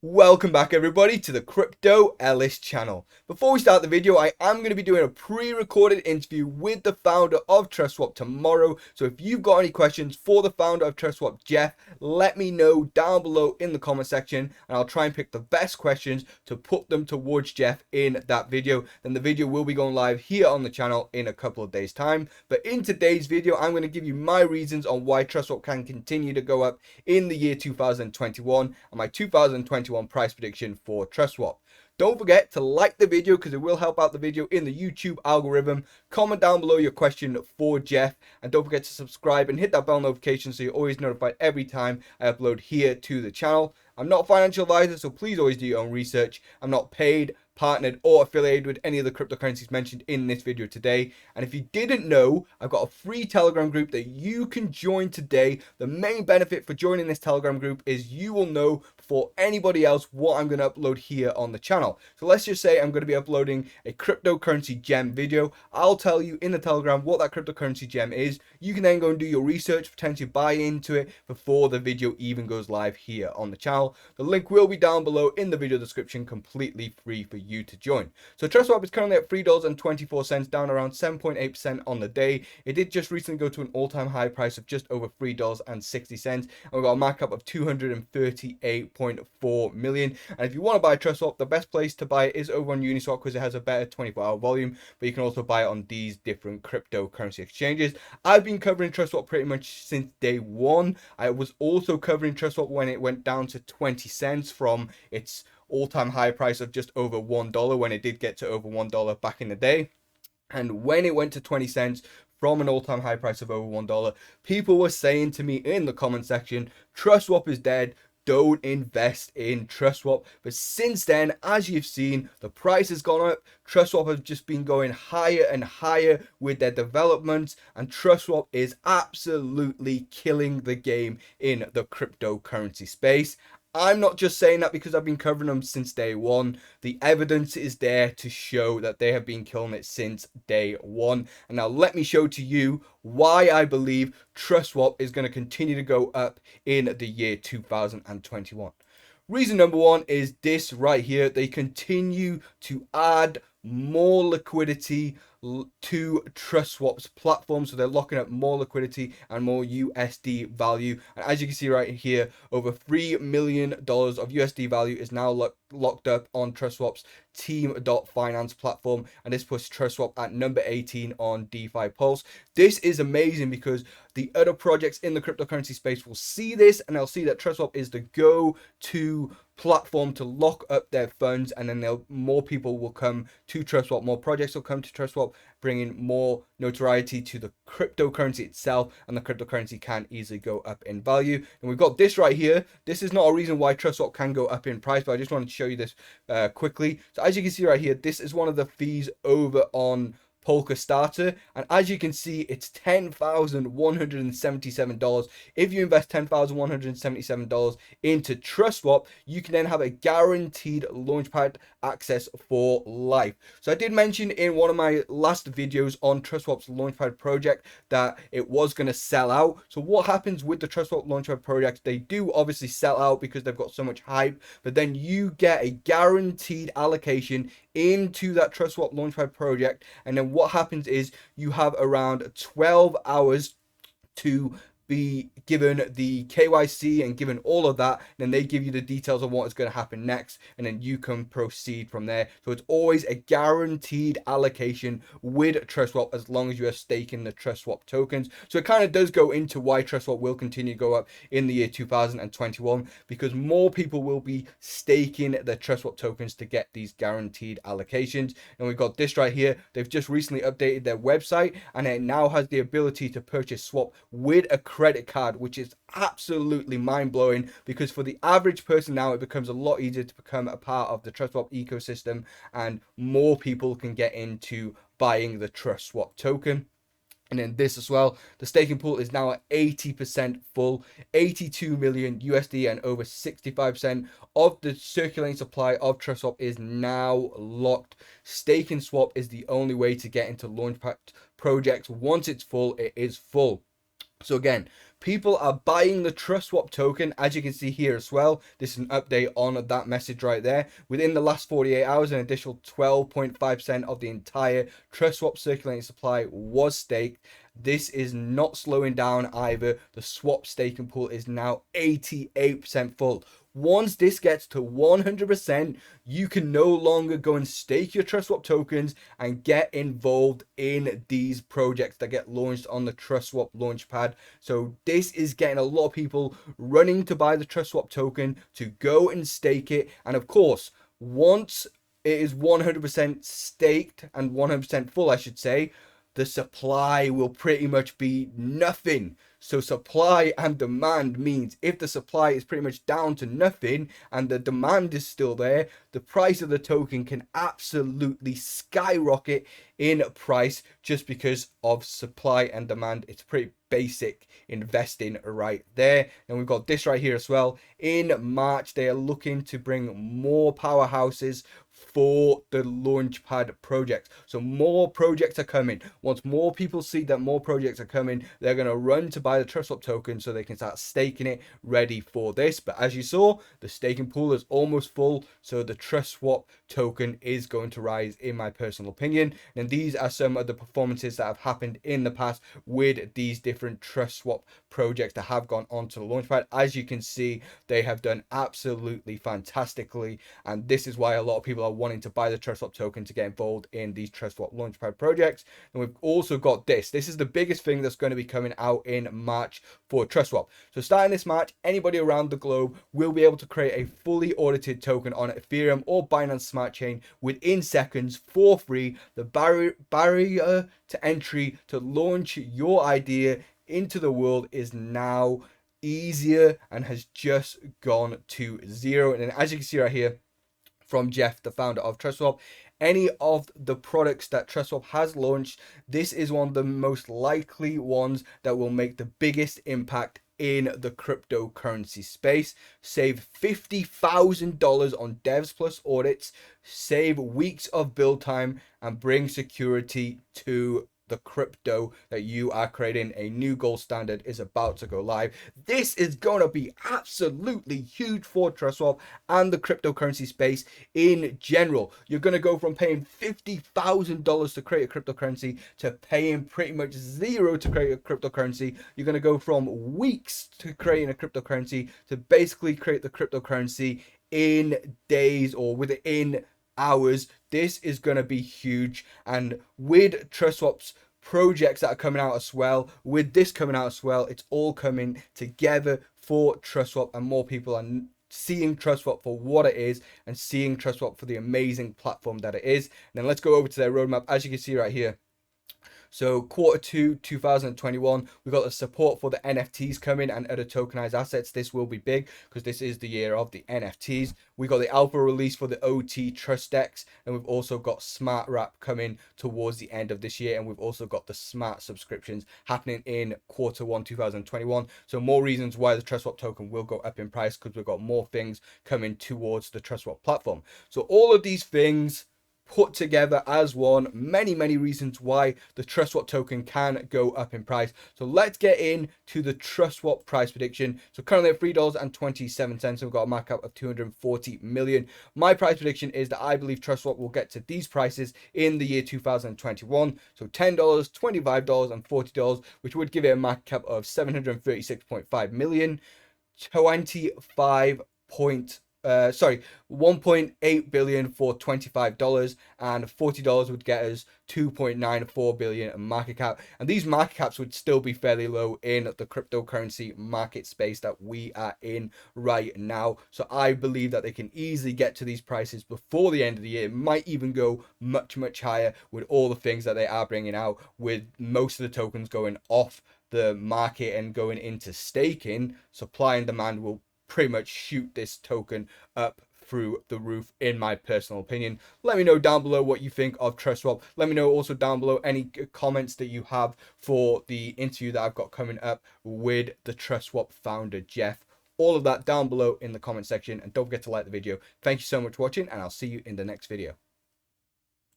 Welcome back everybody to the Crypto Ellis channel. Before we start the video, I am going to be doing a pre-recorded interview with the founder of TrustSwap tomorrow. So if you've got any questions for the founder of TrustSwap, Jeff, let me know down below in the comment section and I'll try and pick the best questions to put them towards Jeff in that video. Then the video will be going live here on the channel in a couple of days time. But in today's video, I'm going to give you my reasons on why TrustSwap can continue to go up in the year 2021 and my 2021 price prediction for TrustSwap. Don't forget to like the video because it will help out the video in the YouTube algorithm. Comment down below your question for Jeff and don't forget to subscribe and hit that bell notification so you're always notified every time I upload here to the channel. I'm not a financial advisor, so please always do your own research. I'm not paid, partnered or affiliated with any of the cryptocurrencies mentioned in this video today. And if you didn't know, I've got a free Telegram group that you can join today. The main benefit for joining this Telegram group is you will know before anybody else what I'm going to upload here on the channel. So let's just say I'm going to be uploading a cryptocurrency gem video. I'll tell you in the Telegram what that cryptocurrency gem is. You can then go and do your research, potentially buy into it before the video even goes live here on the channel. The link will be down below in the video description, completely free for you to join. So TrustSwap is currently at $3.24, down around 7.8% on the day. It did just recently go to an all-time high price of just over $3.60, and we've got a market cap of 238.4 million. And if you want to buy TrustSwap, the best place to buy it is over on Uniswap because it has a better 24-hour volume, but you can also buy it on these different cryptocurrency exchanges. I've been covering TrustSwap pretty much since day one. I was also covering TrustSwap when it went down to 20 cents from its all-time high price of just over $1 when it did get to over $1 back in the day. And when it went to 20 cents from an all-time high price of over $1, people were saying to me in the comment section, TrustSwap is dead, don't invest in TrustSwap. But since then, as you've seen, the price has gone up. TrustSwap has just been going higher and higher with their developments, and TrustSwap is absolutely killing the game in the cryptocurrency space. I'm not just saying that because I've been covering them since day one. The evidence is there to show that they have been killing it since day one. And now let me show to you why I believe TrustSwap is going to continue to go up in the year 2021. Reason number one is this right here. They continue to add more liquidity to TrustSwap's platform, so they're locking up more liquidity and more USD value. And as you can see right here, over $3 million of USD value is now locked up on TrustSwap's team.finance platform, and this puts TrustSwap at number 18 on DeFi Pulse. This is amazing because the other projects in the cryptocurrency space will see this and they'll see that TrustSwap is the go-to platform to lock up their funds, and then more people will come to TrustSwap, more projects will come to TrustSwap, bringing more notoriety to the cryptocurrency itself, and the cryptocurrency can easily go up in value. And we've got this right here. This is not a reason why TrustSwap can go up in price, but I just wanted to show you this quickly. So as you can see right here, this is one of the fees over on Polka Starter, and as you can see, it's $10,177. If you invest $10,177 into TrustSwap, you can then have a guaranteed launchpad access for life. So I did mention in one of my last videos on TrustSwap's launchpad project that it was going to sell out. So what happens with the TrustSwap launchpad project? They do obviously sell out because they've got so much hype, but then you get a guaranteed allocation into that TrustSwap launchpad project, and then what happens is you have around 12 hours to be given the KYC and given all of that, and then they give you the details of what is going to happen next, and then you can proceed from there. So it's always a guaranteed allocation with TrustSwap as long as you are staking the TrustSwap tokens. So it kind of does go into why TrustSwap will continue to go up in the year 2021, because more people will be staking the TrustSwap tokens to get these guaranteed allocations. And we've got this right here. They've just recently updated their website, and it now has the ability to purchase swap with a credit card, which is absolutely mind-blowing, because for the average person now it becomes a lot easier to become a part of the TrustSwap ecosystem, and more people can get into buying the TrustSwap token. And then this as well, the staking pool is now at 80% full, 82 million USD, and over 65% of the circulating supply of TrustSwap is now locked. Staking swap is the only way to get into launchpad projects. Once it's full, it is full. So again, people are buying the TrustSwap token, as you can see here as well. This is an update on that message right there. Within the last 48 hours, an additional 12.5% of the entire TrustSwap circulating supply was staked. This is not slowing down either. The swap staking pool is now 88% full. Once this gets to 100%, you can no longer go and stake your TrustSwap tokens and get involved in these projects that get launched on the TrustSwap launchpad. So this is getting a lot of people running to buy the TrustSwap token to go and stake it. And of course, once it is 100% staked and 100% full, I should say, the supply will pretty much be nothing. So supply and demand means if the supply is pretty much down to nothing and the demand is still there, the price of the token can absolutely skyrocket in price just because of supply and demand. It's pretty basic investing right there. And we've got this right here as well. In March, they are looking to bring more powerhouses for the launchpad projects. So more projects are coming. Once more people see that more projects are coming, they're going to run to buy the TrustSwap token so they can start staking it ready for this. But as you saw, the staking pool is almost full, so the TrustSwap token is going to rise in my personal opinion. And these are some of the performances that have happened in the past with these different TrustSwap projects that have gone onto the launchpad. As you can see, they have done absolutely fantastically, and this is why a lot of people are wanting to buy the TrustSwap token to get involved in these TrustSwap launchpad projects. And we've also got this. This is the biggest thing that's going to be coming out in March for TrustSwap. So starting this March, anybody around the globe will be able to create a fully audited token on Ethereum or Binance Smart Chain within seconds for free. The barrier to entry to launch your idea into the world is now easier and has just gone to zero. And as you can see right here, from Jeff, the founder of TrustSwap, any of the products that TrustSwap has launched, this is one of the most likely ones that will make the biggest impact in the cryptocurrency space. Save $50,000 on Devs Plus audits, save weeks of build time, and bring security to the crypto that you are creating. A new gold standard is about to go live. This is going to be absolutely huge for TrustSwap and the cryptocurrency space in general. You're going to go from paying $50,000 to create a cryptocurrency to paying pretty much zero to create a cryptocurrency. You're going to go from weeks to creating a cryptocurrency to basically create the cryptocurrency in days or within hours. This is going to be huge. And with TrustSwap's projects that are coming out as well, with this coming out as well, it's all coming together for TrustSwap, and more people are seeing TrustSwap for what it is and seeing TrustSwap for the amazing platform that it is. And then let's go over to their roadmap. As you can see right here, so Q2 2021, we've got the support for the NFTs coming and other tokenized assets. This will be big because this is the year of the NFTs. We got the alpha release for the OT Trust Decks, and we've also got Smart Wrap coming towards the end of this year, and we've also got the Smart subscriptions happening in Q1 2021. So more reasons why the TrustSwap token will go up in price, because we've got more things coming towards the TrustSwap platform. So all of these things put together as one, many reasons why the TrustSwap token can go up in price. So let's get into the TrustSwap price prediction. So currently at $3.27, we've got a market cap of 240 million. My price prediction is that I believe TrustSwap will get to these prices in the year 2021. So $10, $25, and $40, which would give it a market cap of 736.5 million. 1.8 billion for $25, and $40 would get us 2.94 billion market cap. And these market caps would still be fairly low in the cryptocurrency market space that we are in right now. So I believe that they can easily get to these prices before the end of the year. It might even go much higher with all the things that they are bringing out, with most of the tokens going off the market and going into staking. Supply and demand will pretty much shoot this token up through the roof, in my personal opinion. Let me know down below what you think of TrustSwap. Let me know also down below any comments that you have for the interview that I've got coming up with the TrustSwap founder, Jeff. All of that down below in the comment section, and don't forget to like the video. Thank you so much for watching, and I'll see you in the next video.